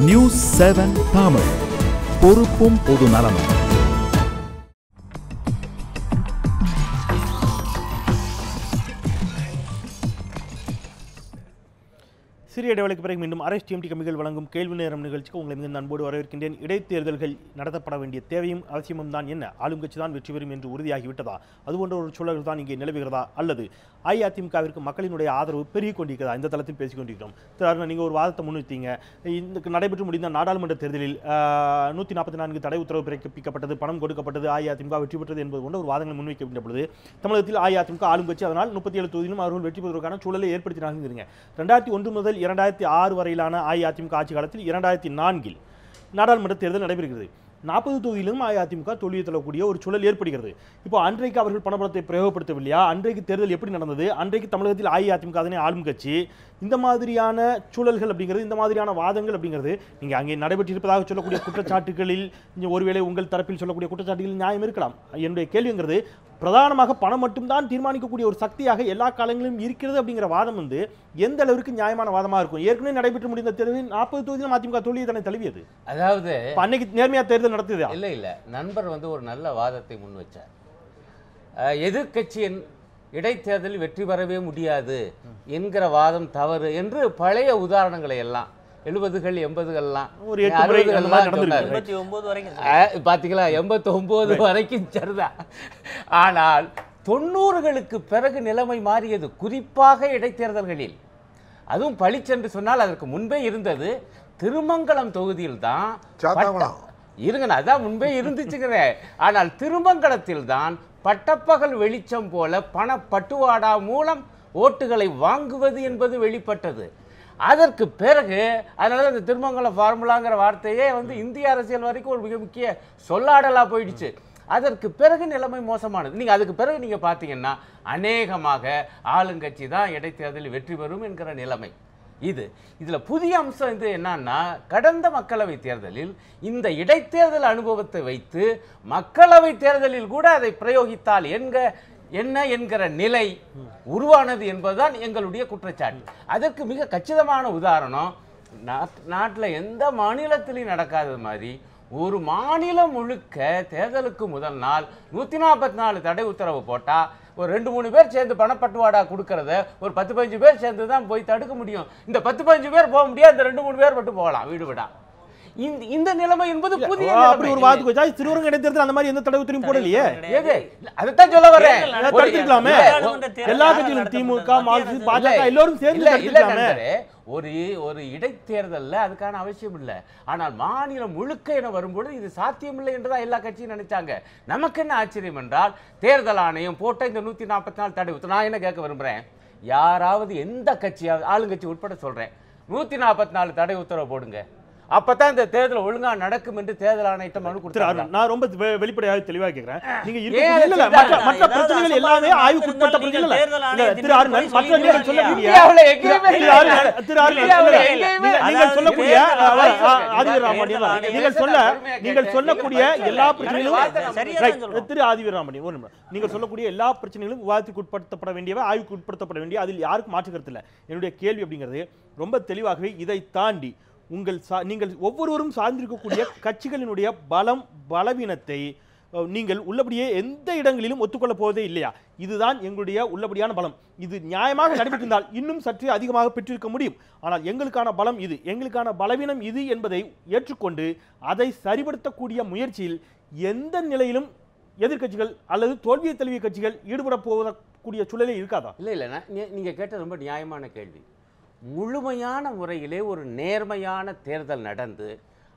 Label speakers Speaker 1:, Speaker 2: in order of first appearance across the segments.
Speaker 1: News 7 Tamil, பொறுப்பும் பொது நலமும்.
Speaker 2: சிறிய இடைவெளிக்கு பிறகு மீண்டும் அரசு டிஎம்டி கமிகள் வழங்கும் கேள்வி நேரம் நிகழ்ச்சிக்கு உங்களை மிகுந்த அன்போடு வரவேற்கின்றேன். இடைத்தேர்தல்கள் நடத்தப்பட வேண்டிய தேவையும் அவசியமும் தான் என்ன? ஆளும் கட்சி தான் வெற்றி பெறும் என்று உறுதியாகிவிட்டதா? அதுபோன்ற ஒரு சூழல் தான் இங்கே நிலவுகிறதா? அல்லது அஇஅதிமுகவிற்கு மக்களினுடைய ஆதரவு பெருகிக் கொண்டிருக்கிறதா? இந்த தளத்தில் பேசிக் கொண்டிருக்கிறோம். நீங்கள் ஒரு வாதத்தை முன்வைத்தீங்க. இந்த நடைபெற்று முடிந்த நாடாளுமன்ற தேர்தலில் 144 தடை உத்தரவு பிறப்பிக்கப்பட்டது, பணம் கொடுக்கப்பட்டது, அஇஅதிமுக வெற்றி பெற்றது என்பது போன்ற ஒரு வாதங்களை முன்வைக்கின்ற பொழுது தமிழகத்தில் அஇஅதிமுக ஆளும் கட்சி, அதனால் 37 தொகுதியிலும் அவர்கள் வெற்றி பெறுவதற்கான சூழலை ஏற்படுத்தினாங்க. 2001 முதல் 2006 வரையிலான அஇஅதிமுக ஆட்சி காலத்தில் 2004 நாடாளுமன்ற தேர்தல் நடைபெறுகிறது. 40 தொகுதியிலும் அஇஅதிமுக தோல்வியை தள்ளக்கூடிய ஒரு சூழல் ஏற்படுகிறது. இப்போ அன்றைக்கு அவர்கள் பணபலத்தை பிரயோகப்படுத்தவில்லையா? அன்றைக்கு தேர்தல் எப்படி நடந்தது? அன்றைக்கு தமிழகத்தில் அஇஅதிமுக அதனை ஆளும் கட்சி. இந்த மாதிரியான சூழல்கள் அப்படிங்கிறது, இந்த மாதிரியான வாதங்கள் அப்படிங்கிறது நீங்கள் அங்கே நடைபெற்றிருப்பதாக சொல்லக்கூடிய குற்றச்சாட்டுகளில் ஒருவேளை உங்கள் தரப்பில் சொல்லக்கூடிய குற்றச்சாட்டுகளில் நியாயம் இருக்கலாம். என்னுடைய கேள்விங்கிறது, பிரதானமாக பணம் மட்டும்தான் தீர்மானிக்கக்கூடிய ஒரு சக்தியாக எல்லா காலங்களிலும் இருக்கிறது அப்படிங்கிற வாதம் எந்த அளவிற்கு நியாயமான வாதமாக இருக்கும்? ஏற்கனவே நடைபெற்று முடிந்த தேர்தலில் 40 தொகுதியிலும் அதிமுக தோல்வியை தானே தழுவியது.
Speaker 3: அதாவது
Speaker 2: அன்னைக்கு நேர்மையா தேர்தல் நடத்துது
Speaker 3: இல்ல நண்பர் ஒரு நல்ல வாதத்தை முன் வச்சார். எதிர்கட்சியின் இடைத்தேர்தலில் வெற்றி பெறவே முடியாது என்கிற வாதம் தவறு என்று பழைய உதாரணங்களை எல்லாம் 70கள் 80கள்லாம் பாத்தீங்களா, 89 வரைக்கும் சரிதான். ஆனால் 90களுக்கு பிறகு நிலைமை மாறியது. குறிப்பாக இடைத்தேர்தல்களில், அதுவும் பளிச்சென்று சொன்னால் அதற்கு முன்பே இருந்தது. திருமங்கலம் தொகுதியில் தான் இருங்க, அதான் முன்பே இருந்துச்சுக்கிறேன். ஆனால் திருமங்கலத்தில் தான் பட்டப்பகல் வெளிச்சம் போல பண பட்டுவாடா மூலம் ஓட்டுகளை வாங்குவது என்பது வெளிப்பட்டது. அதற்கு பிறகு அதனால அந்த திருமங்கலம் ஃபார்முலாங்கிற வார்த்தையே இந்திய அரசியல் வரைக்கும் ஒரு மிக முக்கிய சொல்லாடலாக போயிடுச்சு. அதற்கு பிறகு நிலைமை மோசமானது. நீங்கள் அதுக்கு பிறகு நீங்கள் பார்த்தீங்கன்னா அநேகமாக ஆளுங்கட்சி தான் இடைத்தேர்தலில் வெற்றி பெறும் என்கிற நிலைமை. இதில் புதிய அம்சம் என்னன்னா, கடந்த மக்களவை தேர்தலில் இந்த இடைத்தேர்தல் அனுபவத்தை வைத்து மக்களவை தேர்தலில் கூட அதை பிரயோகித்தால் என்ன என்கிற நிலை உருவானது என்பதுதான் எங்களுடைய குற்றச்சாட்டு. அதற்கு மிக கச்சிதமான உதாரணம், நாட்டில் எந்த மாநிலத்திலையும் நடக்காத மாதிரி ஒரு மாநிலம் முழுக்க தேர்தலுக்கு முதல் நாள் 144 தடை உத்தரவு போட்டா ஒரு 2-3 பேர் சேர்ந்து பணப்பட்டுவாடா கொடுக்கறத ஒரு 10-15 பேர் சேர்ந்து தான் போய் தடுக்க முடியும். இந்த 10-15 பேர் போக முடியாது, இந்த 2-3 பேர் மட்டும் போகலாம் வீடு விடா. இந்த நிலைமை என்பது புதிய
Speaker 2: அப்படி ஒரு வாதம் வச்சா திருவரங்க இடைத்தேர்தல் அந்த மாதிரி எந்த தடவை திரும்பி போடலையே.
Speaker 3: அதைத்தான் சொல்ல வரேன்.
Speaker 2: தடுத்திருக்கலாமே எல்லா கட்சிகளும், திமுக, மார்க்சிஸ்ட், பாஜக எல்லோரும் சேர்ந்து தடுத்திருக்கலாமே.
Speaker 3: ஒரு இடைத்தேர்தல்ல அதுக்கான அவசியம் இல்லை. ஆனால் மாநிலம் முழுக்க என வரும்பொழுது இது சாத்தியமில்லை என்றுதான் எல்லா கட்சியும் நினைச்சாங்க. நமக்கு என்ன ஆச்சரியம் என்றால், தேர்தல் ஆணையம் போட்ட இந்த 144 தடை உத்தரவு, நான் என்ன கேட்க விரும்புறேன், யாராவது எந்த கட்சியாவது, ஆளுங்கட்சி உட்பட சொல்றேன், 144 தடை உத்தரவு போடுங்க, அப்பதான் இந்த தேர்தல் ஒழுங்கா நடக்கும் என்று தேர்தல் ஆணையத்தை மனு கொடுத்தாங்க.
Speaker 2: நான் ரொம்ப வெளிப்படையாக தெளிவாக கேக்குறேன். நீங்க மற்ற பிரச்சனைகள் எல்லாமே ஆய்வுக்கு உட்பட்ட பிரச்சனைகள் இல்ல. திரு அருணன், மற்ற நீங்கள் சொல்லக்கூடிய நீங்கள் சொல்லக்கூடிய எல்லா பிரச்சனைகளும் திரு ஆதிவீரராமணி நீங்கள் சொல்லக்கூடிய எல்லா பிரச்சனைகளும் விவாதத்துக்கு உட்படுத்தப்பட வேண்டியவை, ஆய்வுக்கு உட்படுத்தப்பட வேண்டிய, அதில் யாருக்கும் மாற்று கருத்து இல்லை. என்னுடைய கேள்வி அப்படிங்கிறது ரொம்ப தெளிவாகவே இதை தாண்டி நீங்கள் ஒவ்வொருவரும் சார்ந்திருக்கக்கூடிய கட்சிகளினுடைய பலவீனத்தை நீங்கள் உள்ளபடியே எந்த இடங்களிலும் ஒத்துக்கொள்ள போவதே இல்லையா? இதுதான் எங்களுடைய உள்ளபடியான பலம். இது நியாயமாக நடைபெற்றிருந்தால் இன்னும் சற்று அதிகமாக பெற்றிருக்க முடியும். ஆனால் எங்களுக்கான பலம் இது, எங்களுக்கான பலவீனம் இது என்பதை ஏற்றுக்கொண்டு அதை சரிபடுத்தக்கூடிய முயற்சியில் எந்த நிலையிலும் எதிர்கட்சிகள் அல்லது தோல்வியை தழுவிய கட்சிகள் ஈடுபட போவதற்குரிய சூழலே இருக்காதா?
Speaker 3: இல்லை, நீங்க கேட்ட ரொம்ப நியாயமான கேள்வி. முழுமையான முறையிலே ஒரு நேர்மையான தேர்தல் நடந்து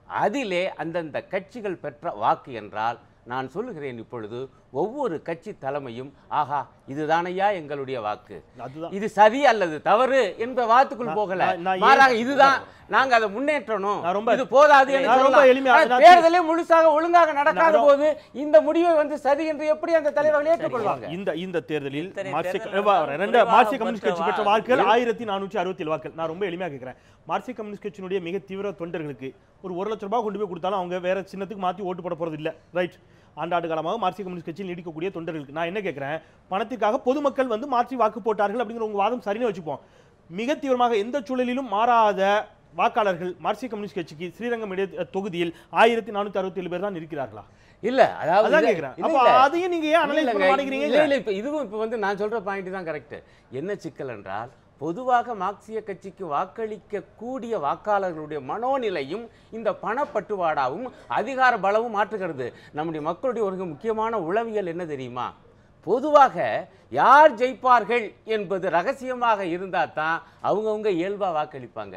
Speaker 3: அதிலே அந்தந்த கட்சிகள் பெற்ற வாக்கு என்றால், நான் சொல்லுகிறேன், இப்பொழுது ஒவ்வொரு கட்சி தலைமையும் ஆஹா இதுதானையா எங்களுடைய வாக்கு, இது சரி அல்லது தவறு என்ற வாக்குக்குள் போகல, மாறாக இதுதான் நாங்க அதை முன்னேற்றணும், இது போதாது. தேர்தலே முழுசாக ஒழுங்காக நடக்காத போது இந்த முடிவை சரி என்று எப்படி அந்த தலைவர்கள் ஏற்றுக்கொள்வாங்க?
Speaker 2: இந்த தேர்தலில் மார்க்சிஸ்ட் கம்யூனிஸ்ட் கட்சி பெற்ற வாக்குகள் 1467 வாக்குகள். நான் ரொம்ப எளிமையாக கேட்கிறேன், மார்க்சிஸ்ட் கம்யூனிஸ்ட் கட்சியினுடைய மிக தீவிர தொண்டர்களுக்கு ஒரு 1 லட்சம் ரூபாய் கொண்டு போய் கொடுத்தாலும் அவங்க வேற சின்னத்துக்கு மாற்றி ஓட்டு போட போறது இல்லை. ரைட், ஆண்டாண்டு காலமாக மார்க்சிஸ்ட் கம்யூனிஸ்ட் கட்சியில் நீடிக்கக்கூடிய தொண்டர்களுக்கு நான் என்ன கேட்கிறேன், பணத்திற்காக பொதுமக்கள் மாற்றி வாக்கு போட்டார்கள் அப்படிங்கிற உங்க வாதம் சரின்னு வச்சுப்போம். மிக தீவிரமாக எந்த சூழலிலும் மாறாத வாக்காளர்கள் மார்க்சிஸ்ட் கம்யூனிஸ்ட் கட்சிக்கு ஸ்ரீரங்கம் தொகுதியில் 1467 பேர் தான் இருக்கிறார்களா?
Speaker 3: இல்ல அதாவது
Speaker 2: அதான் கேக்குறேன். அப்ப அதையும் நீங்க ஏன் அனலைஸ் பண்ண மாட்டேங்கிறீங்க?
Speaker 3: இல்ல இப்ப இதுவும் இப்ப வந்து நான் சொல்ற பாயிண்ட் தான் கரெக்ட். என்ன சிக்கல் என்றால் பொதுவாக மார்க்சிய கட்சிக்கு வாக்களிக்க கூடிய வாக்காளர்களுடைய மனோநிலையும் இந்த பணப்பட்டுவாடாவும் அதிகார பலமும் மாற்றுகிறது. நம்முடைய மக்களுடைய ஒரு முக்கியமான உளவியல் என்ன தெரியுமா? பொதுவாக யார் ஜெயிப்பார்கள் என்பது ரகசியமாக இருந்தா தான் அவங்கவுங்க இயல்பா வாக்களிப்பாங்க.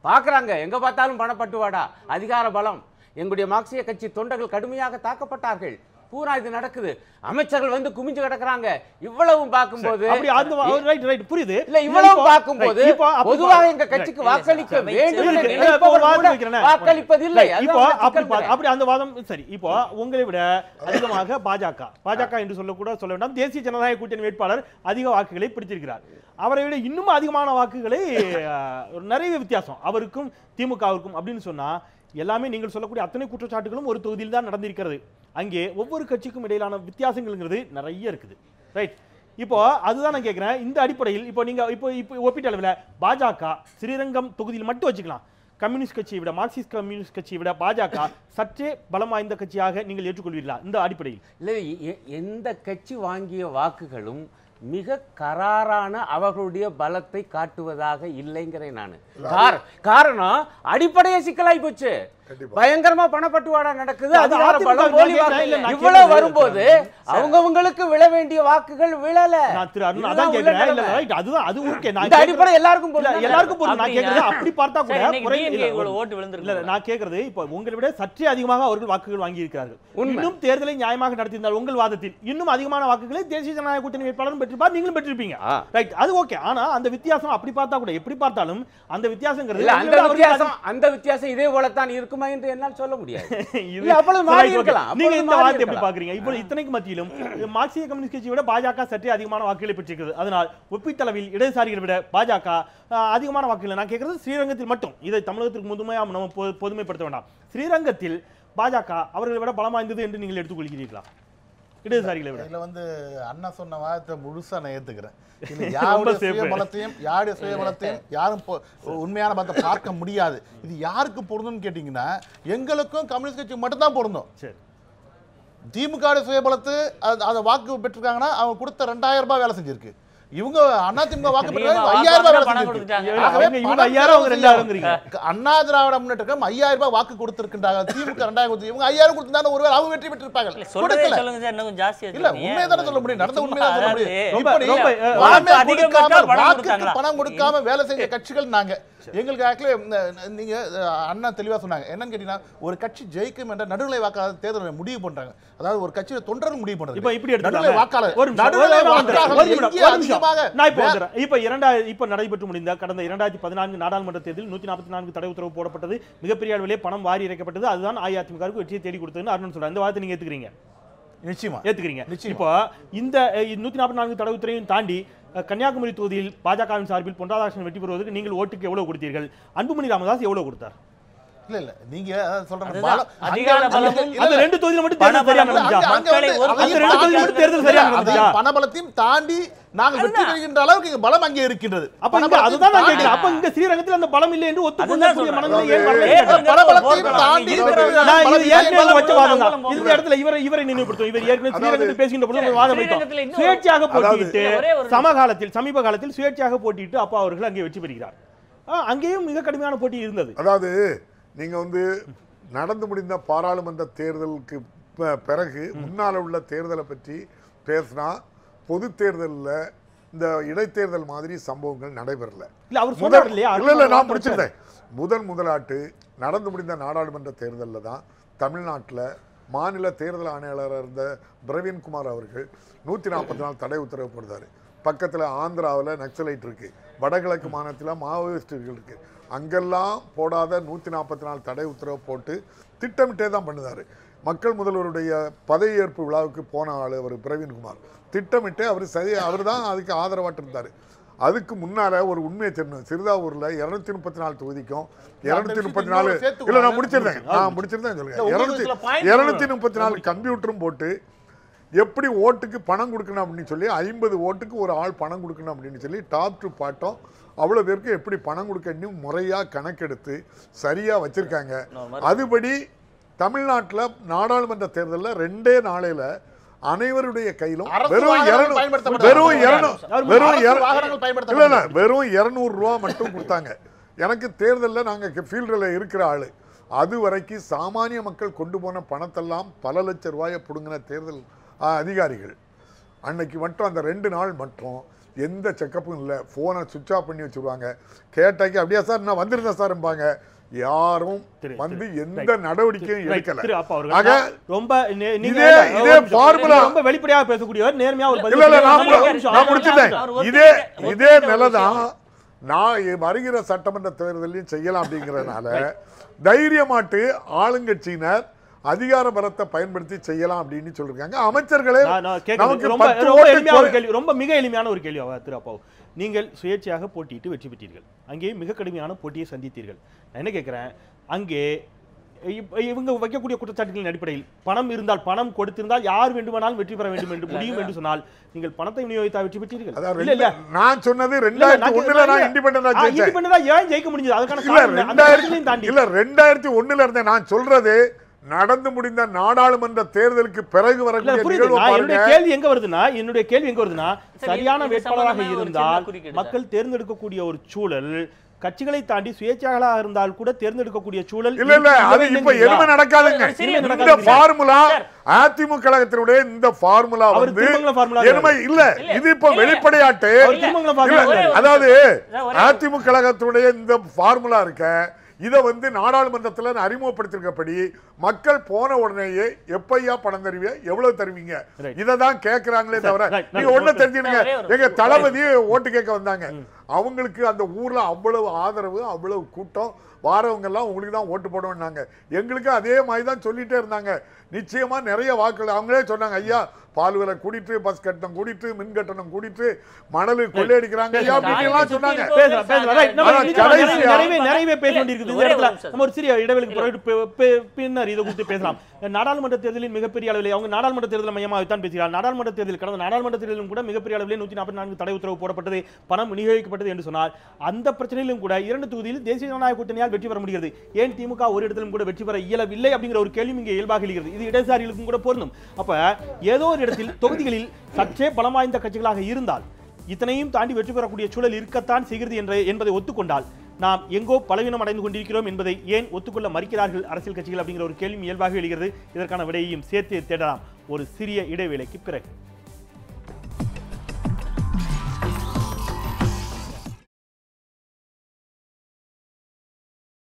Speaker 3: பார்க்குறாங்க எங்க பார்த்தாலும் பணப்பட்டுவாடா, அதிகார பலம். எங்களுடைய மார்க்சிய கட்சி தொண்டர்கள் கடுமையாக தாக்கப்பட்டார்கள், பூரா இது நடக்குது, அமைச்சர்கள் வந்து குமிஞ்சு கிடக்குறாங்க. இவ்வளவும் பார்க்கும்போது
Speaker 2: புரியுது
Speaker 3: இல்ல, இவ்வளவு பார்க்கும்போது பொதுவாக எங்க கட்சிக்கு வாக்களிக்க வேண்டும் வாக்களிப்பதில்லை.
Speaker 2: அப்படி அந்த வாதம் சரி. இப்போ உங்களை விட அதிகமாக பாஜக என்று சொல்ல வேண்டாம், தேசிய ஜனநாயக கூட்டணி வேட்பாளர் அதிக வாக்குகளை பிடிச்சிருக்கிறார். அவரை விட இன்னும் அதிகமான வாக்குகளை நிறைய வித்தியாசம் அவருக்கும் திமுகவிற்கும் அப்படின்னு சொன்னா எல்லாமே நீங்கள் சொல்லக்கூடிய அத்தனை குற்றச்சாட்டுகளும் ஒரு தொகுதியில் தான் நடந்திருக்கிறது. அங்கே ஒவ்வொரு கட்சிக்கும் இடையிலான வித்தியாசங்கள்ங்கிறது நிறைய இருக்குது. ரைட். இப்போ அதுதான் நான் கேட்கிறேன். இந்த அடிப்படையில் இப்போ நீங்க இப்போ ஒப்பீட்டளவில் பாஜக ஸ்ரீரங்கம் தொகுதியில் மட்டும் வச்சுக்கலாம், கம்யூனிஸ்ட் கட்சியை விட மார்க்சிஸ்ட் கம்யூனிஸ்ட் கட்சியை விட பாஜக சற்றே பலம் வாய்ந்த கட்சியாக நீங்கள் ஏற்றுக்கொள்வீர்களா இந்த அடிப்படையில்?
Speaker 3: இல்லை, எந்த கட்சி வாங்கிய வாக்குகளும் மிக கராரான அவர்களுடைய பலத்தை காட்டுவதாக இல்லைங்கிறேன் நான். காரணம் அடிப்படையே சிக்கலாய் போச்சு. பயங்கரமா பணப்பட்டுவாடா நடக்குது, அதிகார பலம், போலி வாக்கு இவ்வளவு வரும்போது அவங்கவங்களுக்கு விழ வேண்டிய வாக்குகள் விழல. அடிப்படை எல்லாருக்கும்
Speaker 2: அப்படி பார்த்தா கூட ஓட்டு விழுந்திருக்கு. நான் கேக்குறது இப்ப உங்களை விட சற்றே அதிகமாக அவர்கள் வாக்குகள் வாங்கி இருக்கிறார்கள். இன்னும் தேர்தலை நியாயமாக நடத்தியிருந்தால் உங்கள் வாதத்தில் இன்னும் அதிகமான வாக்குகளை தேசிய ஜனநாயக கூட்டணி வேட்பாளரும் பெற்றிருப்பார், நீங்களும் பெற்றிருப்பீங்க. ரைட், அது ஓகே. ஆனா அந்த வித்தியாசம் அப்படி பார்த்தா கூட எப்படி பார்த்தாலும் அந்த வித்தியாசங்கிறது
Speaker 3: அந்த வித்தியாசம் இதே போலத்தான் இருக்குமா என்று என்னால் சொல்ல முடியாது.
Speaker 2: நீங்க இந்த வார்த்தை எப்படி பாக்குறீங்க? இப்போ இத்தனைக்கு மத்தியிலும் மார்க்சிய கம்யூனிஸ்ட் கட்சியை விட பாஜக சற்றே அதிகமான வாக்குகளை பெற்றிருக்கிறது. அதனால் ஒப்பீட்டளவில் இடதுசாரிகளை விட பாஜக அதிகமான வாக்குகளை. நான் கேட்கறது ஸ்ரீரங்கத்தில் மட்டும், இதை தமிழகத்திற்கு முழுமையாக நம்ம பொதுமைப்படுத்த வேண்டாம். ஸ்ரீரங்கத்தில் பாஜக அவர்களை விட பலம் வாய்ந்தது என்று நீங்கள் எடுத்துக்கொள்கிறீர்களா இடதுசாரிகளை விட?
Speaker 4: இதுல வந்து அண்ணா சொன்ன வாதத்தை முழுசா நான் ஏத்துக்கிறேன். யாருடைய சுயபலத்தையும் யாரும் உண்மையான பலத்தை பார்க்க முடியாது. இது யாருக்கு பொருந்தும் கேட்டீங்கன்னா எங்களுக்கும் கம்யூனிஸ்ட் கட்சி மட்டும் தான் பொருந்தும். திமுக சுயபலத்து அதை வாக்கு பெற்றிருக்காங்கன்னா அவங்க கொடுத்த 2000 ரூபாய் வேலை செஞ்சிருக்கு. இவங்க அதிமுக வாக்கு பெற்றாங்க 5000 ரூபாய் அண்ணா திராவிட முன்னேற்றம் 5000 ரூபாய் வாக்கு கொடுத்திருக்கின்றாங்க. திமுக 2000 கொடுத்து இவங்க 5000 கொடுத்திருந்தா ஒருவேளை அவங்க வெற்றி பெற்றிருப்பாங்க. இல்ல, உண்மையதானே சொல்ல முடியும், நடந்த உண்மைதான் சொல்ல முடியும். வாக்குக்கு பணம் கொடுக்காம வேலை செஞ்ச கட்சிகள் நாங்க. எங்களுக்கு ஆக்சுவலி நீங்க அண்ணா தெளிவா சொன்னாங்க. என்னன்னு கேட்டீங்கன்னா ஒரு கட்சி ஜெயிக்கும் என்ற நடுநிலை வாக்காளர் தேர்தலை முடிவு பண்றாங்க. அதாவது ஒரு கட்சியோட தொண்டர்கள் முடிவு பண்றாங்க.
Speaker 2: இப்ப இப்படி
Speaker 4: நடுநிலை வாக்காளர்
Speaker 2: இப்ப நடைபெற்று முடிந்த கடந்த 2014 நாடாளுமன்ற தேர்தலில் 144 தடை உத்தரவு போடப்பட்டது. மிகப்பெரிய அளவிலே பணம் வாரி இறைக்கப்பட்டது. அதுதான் அஇஅதிமுகவுக்கு வெற்றியை தேடி கொடுத்ததுன்னு அருண் சொல்றாங்க. இந்த வார்த்தை நீங்க ஏத்துக்கிறீங்க?
Speaker 4: நிச்சயமா
Speaker 2: ஏத்துக்கிறீங்க. இப்போ இந்த 144 தடை உத்தரவையும் தாண்டி கன்னியாகுமரி தொகுதியில் பாஜகவின் சார்பில் பொன் ராதாகிருஷ்ணன் வெற்றி பெறுவதற்கு நீங்கள் ஓட்டுக்கு எவ்வளவு கொடுத்தீர்கள்? அன்புமணி ராமதாஸ் எவ்வளவு கொடுத்தார்?
Speaker 4: இல்ல இல்ல, நீங்க சொல்றீங்க
Speaker 2: ரெண்டு தொகுதியில மட்டும் தேர்தல் சரியா நடந்துச்சா? அந்த ரெண்டு தொகுதியில மட்டும் தேர்தல் சரியா நடந்துச்சா?
Speaker 4: பணபலத்தையும் தாண்டி நாங்கள் வெற்றி பெறுகின்ற அளவுக்கு இங்க பலம் அங்கே இருக்கின்றது.
Speaker 2: அப்ப அதுதான் நான் கேட்கிறேன். அப்ப இங்க ஸ்ரீரங்கத்தில் அந்த பலம் இல்லை என்று ஒத்துக்கொள்ளக்கூடிய மனநிலை ஏன் வரல?
Speaker 4: பணபலத்தையும் தாண்டி
Speaker 2: நான் இது ஏற்கனவே வச்ச வாதம் தான். இந்த இடத்துல இவரை நினைவுபடுத்தும். இவர் ஏற்கனவே ஸ்ரீரங்கத்தில் பேசுகின்ற பொழுது ஒரு வாதம் வைத்தோம். சுயேட்சையாக போட்டியிட்டு சமீப காலத்தில் சுயேட்சையாக போட்டியிட்டு அப்பா அவர்கள் அங்கே வெற்றி பெறுகிறார். அங்கேயும் மிக கடுமையான போட்டி இருந்தது.
Speaker 5: அதாவது நீங்க வந்து நடந்து முடிந்த பாராளுமன்ற தேர்தலுக்கு பிறகு முன்னால உள்ள தேர்தலை பற்றி பேசினா பொது தேர்தலில் இந்த இடைத்தேர்தல் மாதிரி சம்பவங்கள் நடைபெறல. நான் முடிச்சிருந்தேன். முதலாட்டு நடந்து முடிந்த நாடாளுமன்ற தேர்தலில் தான் தமிழ்நாட்டில் மாநில தேர்தல் ஆணையாளராக இருந்த பிரவீன்குமார் அவர்கள் 144 தடை உத்தரவு போடுறாரு. பக்கத்தில் ஆந்திராவில் நக்சலைட் இருக்கு, வடகிழக்கு மாநிலத்தில் மாவோயிஸ்டுகள் இருக்கு. அங்கெல்லாம் போடாத 144 தடை உத்தரவு போட்டு திட்டமிட்டே தான் பண்ணுதாரு. மக்கள் முதல்வருடைய பதவியேற்பு விழாவுக்கு போன ஆள் அவர் பிரவீன்குமார். திட்டமிட்டு அவர் தான் அதுக்கு ஆதரவாட்டு இருந்தார். அதுக்கு முன்னால ஒரு உண்மையை தெரியும். சிறுதாவூர்ல 234 தொகுதிக்கும் 234 இல்ல நான் முடிச்சிருந்தேன் சொல்லுங்க. 234 கம்ப்யூட்டரும் போட்டு எப்படி ஓட்டுக்கு பணம் கொடுக்கணும் அப்படின்னு சொல்லி 50 ஓட்டுக்கு ஒரு ஆள் பணம் கொடுக்கணும் அப்படின்னு சொல்லி டாப் டு பாட்டம் அவ்வளவு பேருக்கு எப்படி பணம் கொடுக்க முறையா கணக்கெடுத்து சரியா வச்சிருக்காங்க. அதுபடி தமிழ்நாட்டுல நாடாளுமன்ற தேர்தல்ல 2 நாளையில அனைவருடைய கையிலும் வெறும் 200 ரூபா மட்டும் கொடுத்தாங்க. எனக்கு தேர்தலில் நாங்கள் ஃபீல்டில் இருக்கிற ஆளு, அது வரைக்கும் சாமானிய மக்கள் கொண்டு போன பணத்தெல்லாம் பல லட்சம் ரூபாயை பிடுங்கின தேர்தல் அதிகாரிகள் அன்னைக்கு மட்டும் அந்த 2 நாள் மட்டும் எந்த செக்கப்பும் இல்லை. ஃபோனை சுவிட்ச் ஆஃப் பண்ணி வச்சுருவாங்க. கேட்டாக்கி அப்படியா சார் நான் வந்திருந்தேன் சார்பாங்க. யாரும் வந்து எந்த நடவடிக்கையும் எடுக்கல.
Speaker 2: ரொம்ப வெளிப்படையாக பேசக்கூடியவர், நேர்மையா ஒரு
Speaker 5: இதே நிலைதான் நான் வருகிற சட்டமன்ற தேர்தலையும் செய்யலாம் அப்படிங்கறதுனால தைரியமாட்டு ஆளுங்கட்சியினர் அதிகார பலத்தை பயன்படுத்தி செய்யலாம் அப்படின்னு சொல்லிருக்காங்க. அமைச்சர்களே
Speaker 2: ரொம்ப மிக எளிமையான ஒரு கேள்வி திரு அப்பாவு, நீங்கள் சுயேட்சையாக போட்டியிட்டு வெற்றி பெற்றீர்கள், அங்கே மிக கடுமையான போட்டியை சந்தித்தீர்கள். நான் என்ன கேட்கிறேன், அங்கே இவங்க வைக்கக்கூடிய குற்றச்சாட்டுகளின் அடிப்படையில் பணம் இருந்தால், பணம் கொடுத்திருந்தால் யார் வேண்டுமானாலும் வெற்றி பெற வேண்டும் என்று முடியும் என்று சொன்னால் நீங்கள் பணத்தை விநியோகித்தா வெற்றி பெற்றீர்கள்.
Speaker 5: நான் சொன்னது 2001ல நான்
Speaker 2: இண்டிபெண்டன்டா ஏன் ஜெயிக்க முடிஞ்சது? அதுக்கான காரணம் தாண்டி
Speaker 5: இல்ல 2001ல இருந்தே நான் சொல்றது நடந்து முடிந்த நாடாளுமன்ற தேர்தலுக்கு பிறகு
Speaker 2: வரக்கூடிய கேள்வி எங்க வருதுன்னா சரியான வேட்பாளராக இருந்தால் மக்கள் தேர்ந்தெடுக்கக்கூடிய ஒரு சூழல், கட்சிகளை தாண்டி சுயேட்சைகளாக இருந்தால் கூட தேர்ந்தெடுக்கக்கூடிய சூழல்
Speaker 5: இல்ல அது இப்ப எதுவுமே நடக்காதுங்க. இந்த ஃபார்முலா அதிமுக கழகத்தினுடைய இந்த ஃபார்முலா வந்து இல்ல, இது இப்ப வெளிப்படையாட்டு. அதாவது அதிமுக கழகத்தினுடைய இந்த ஃபார்முலா இருக்க, இதை வந்து நாடாளுமன்றத்தில் அறிமுகப்படுத்திருக்கப்படி மக்கள் போன உடனேயே எப்பையா பணம் தருவீங்க, எவ்வளவு தருவீங்க, இதை தான் கேட்கிறாங்களே தவிர நீங்க ஒண்ணு தெரிஞ்சுடுங்க. எங்க தளபதி ஓட்டு கேட்க வந்தாங்க, அவங்களுக்கு அந்த ஊர்ல அவ்வளவு ஆதரவு, அவ்வளவு கூட்டம், வாரவங்க எல்லாம் உங்களுக்கு தான் ஓட்டு போடுவாங்க. எங்களுக்கு அதே மாதிரி தான் சொல்லிட்டே இருந்தாங்க. நிச்சயமா நிறைய வாக்குகள் அவங்களே சொன்னாங்க, ஐயா பால் விலை கூடிட்டு, பஸ் கட்டணம் கூடிட்டு, மின் கட்டணம் கூடிட்டு, மணல் கொள்ளையடிக்கிறாங்க ஐயா அப்படின்னு சொன்னாங்க.
Speaker 2: நிறைய பேச வேண்டியிருக்குது. நம்ம ஒரு சிறிய இடைவெளிக்கு பின்னர் இதை குறித்து பேசலாம். நாடாளுமன்ற தேர்தலில் மிகப்பெரிய அளவில் அவங்க நாடாளுமன்ற தேர்தல் மையமாகத்தான் பேசுகிறார். நாடாளுமன்ற தேர்தல் கடந்த நாடாளுமன்ற தேர்தலும் கூட மிகப்பெரிய அளவில் 144 தடை உத்தரவு போடப்பட்டது, பணம் விநியோகிக்கப்பட்டது என்று சொன்னால் அந்த பிரச்சனையிலும் கூட 2 தொகுதியில் தேசிய ஜனநாயக கூட்டணியால் வெற்றி பெற முடிகிறது. ஏன் திமுக ஒரு இடத்திலும் கூட வெற்றி பெற இயலவில்லை அப்படிங்கிற ஒரு கேள்வி இங்கே இயல்பாக எழுகிறது. இது இடதுசாரிகளுக்கும் கூட பொருந்தும். அப்ப ஏதோ ஒரு இடத்தில் தொகுதிகளில் சற்றே பலம் வாய்ந்த கட்சிகளாக இருந்தால் இத்தனையும் தாண்டி வெற்றி பெறக்கூடிய சூழல் இருக்கத்தான் செய்கிறது என்பதை ஒத்துக்கொண்டால் நாம் எங்கோ பலவீனம் அடைந்து கொண்டிருக்கிறோம் என்பதை ஏன் ஒத்துக்கொள்ள மறுக்கிறார்கள் அரசியல் கட்சிகள் அப்படிங்கிற ஒரு கேள்வி இயல்பாக எழுகிறது. இதற்கான விடையையும் சேர்த்து தேடலாம் ஒரு சிறிய இடைவேளைக்கு பிறகு.